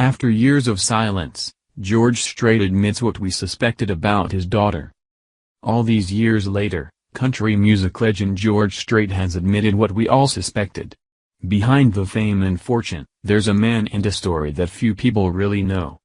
After years of silence, George Strait admits what we suspected about his daughter. All these years later, country music legend George Strait has admitted what we all suspected. Behind the fame and fortune, there's a man and a story that few people really know.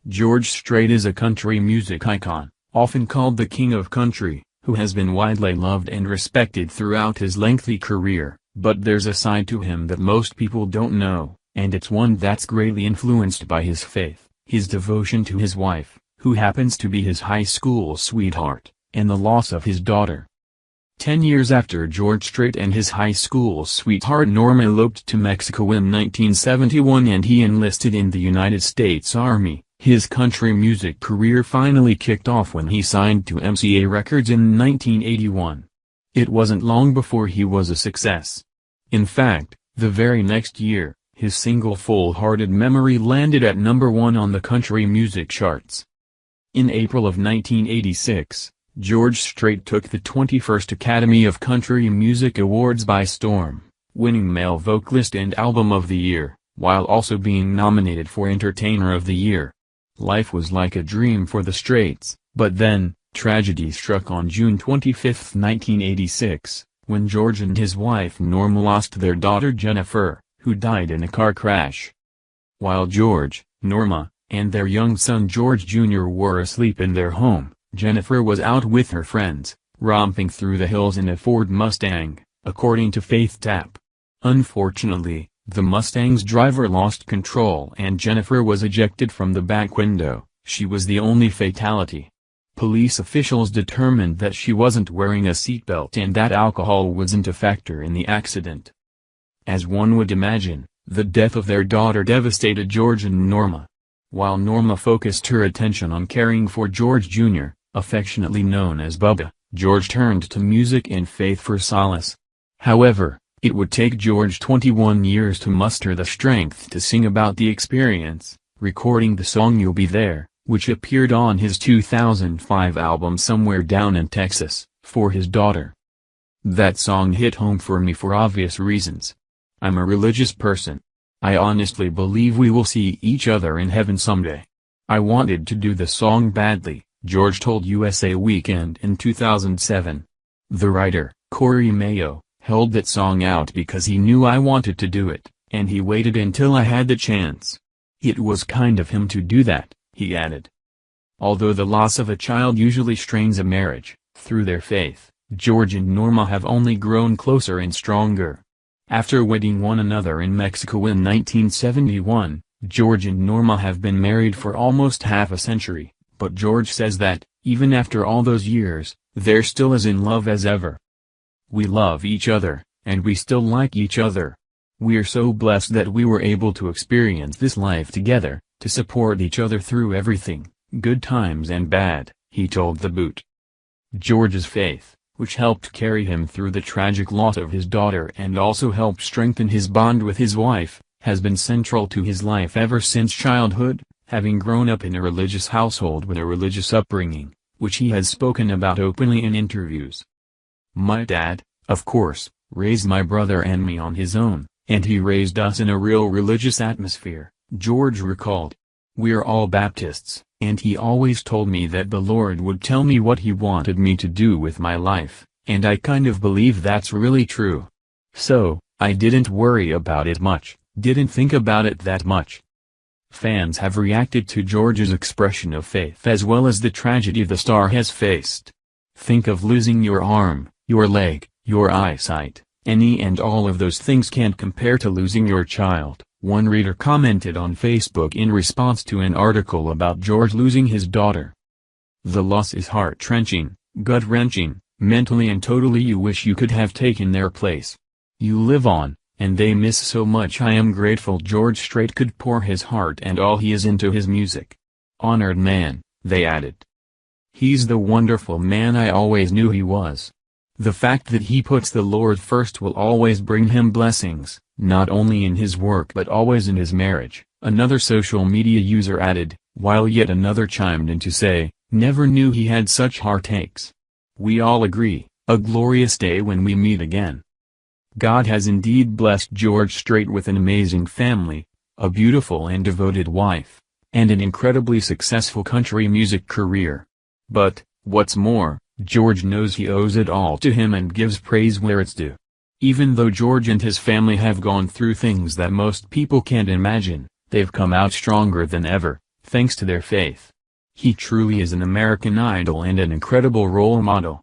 George Strait is a country music icon, often called the King of Country, who has been widely loved and respected throughout his lengthy career, but there's a side to him that most people don't know, and it's one that's greatly influenced by his faith, his devotion to his wife, who happens to be his high school sweetheart, and the loss of his daughter. 10 years after George Strait and his high school sweetheart Norma eloped to Mexico in 1971 and he enlisted in the United States Army, his country music career finally kicked off when he signed to MCA Records in 1981. It wasn't long before he was a success. In fact, the very next year, his single Full-Hearted Memory landed at #1 on the country music charts. In April of 1986, George Strait took the 21st Academy of Country Music Awards by storm, winning Male Vocalist and Album of the Year, while also being nominated for Entertainer of the Year. Life was like a dream for the Straits, but then, tragedy struck on June 25, 1986, when George and his wife Norma lost their daughter Jennifer, who died in a car crash. While George, Norma, and their young son George Jr. were asleep in their home, Jennifer was out with her friends, romping through the hills in a Ford Mustang, according to Faith Tapp. Unfortunately, the Mustang's driver lost control and Jennifer was ejected from the back window. She was the only fatality. Police officials determined that she wasn't wearing a seatbelt and that alcohol wasn't a factor in the accident. As one would imagine, the death of their daughter devastated George and Norma. While Norma focused her attention on caring for George Jr., affectionately known as Bubba, George turned to music and faith for solace. However, it would take George 21 years to muster the strength to sing about the experience, recording the song You'll Be There, which appeared on his 2005 album Somewhere Down in Texas, for his daughter. That song hit home for me for obvious reasons. I'm a religious person. I honestly believe we will see each other in heaven someday. I wanted to do the song badly, George told USA Weekend in 2007. The writer, Corey Mayo, held that song out because he knew I wanted to do it, and he waited until I had the chance. It was kind of him to do that, he added. Although the loss of a child usually strains a marriage, through their faith, George and Norma have only grown closer and stronger. After wedding one another in Mexico in 1971, George and Norma have been married for almost half a century, but George says that, even after all those years, they're still as in love as ever. We love each other, and we still like each other. We're so blessed that we were able to experience this life together, to support each other through everything, good times and bad, he told The Boot. George's faith, which helped carry him through the tragic loss of his daughter and also helped strengthen his bond with his wife, has been central to his life ever since childhood, having grown up in a religious household with a religious upbringing, which he has spoken about openly in interviews. My dad, of course, raised my brother and me on his own, and he raised us in a real religious atmosphere, George recalled. We're all Baptists, and he always told me that the Lord would tell me what he wanted me to do with my life, and I kind of believe that's really true. So, I didn't worry about it much, didn't think about it that much. Fans have reacted to George's expression of faith as well as the tragedy the star has faced. Think of losing your arm, your leg, your eyesight, any and all of those things can't compare to losing your child, one reader commented on Facebook in response to an article about George losing his daughter. The loss is heart-wrenching, gut-wrenching, mentally and totally. You wish you could have taken their place. You live on, and they miss so much. I am grateful George Strait could pour his heart and all he is into his music. Honored man, they added. He's the wonderful man I always knew he was. The fact that he puts the Lord first will always bring him blessings, not only in his work but always in his marriage, another social media user added, while yet another chimed in to say, never knew he had such heartaches. We all agree, a glorious day when we meet again. God has indeed blessed George Strait with an amazing family, a beautiful and devoted wife, and an incredibly successful country music career. But, what's more, George knows he owes it all to him and gives praise where it's due. Even though George and his family have gone through things that most people can't imagine, they've come out stronger than ever, thanks to their faith. He truly is an American idol and an incredible role model.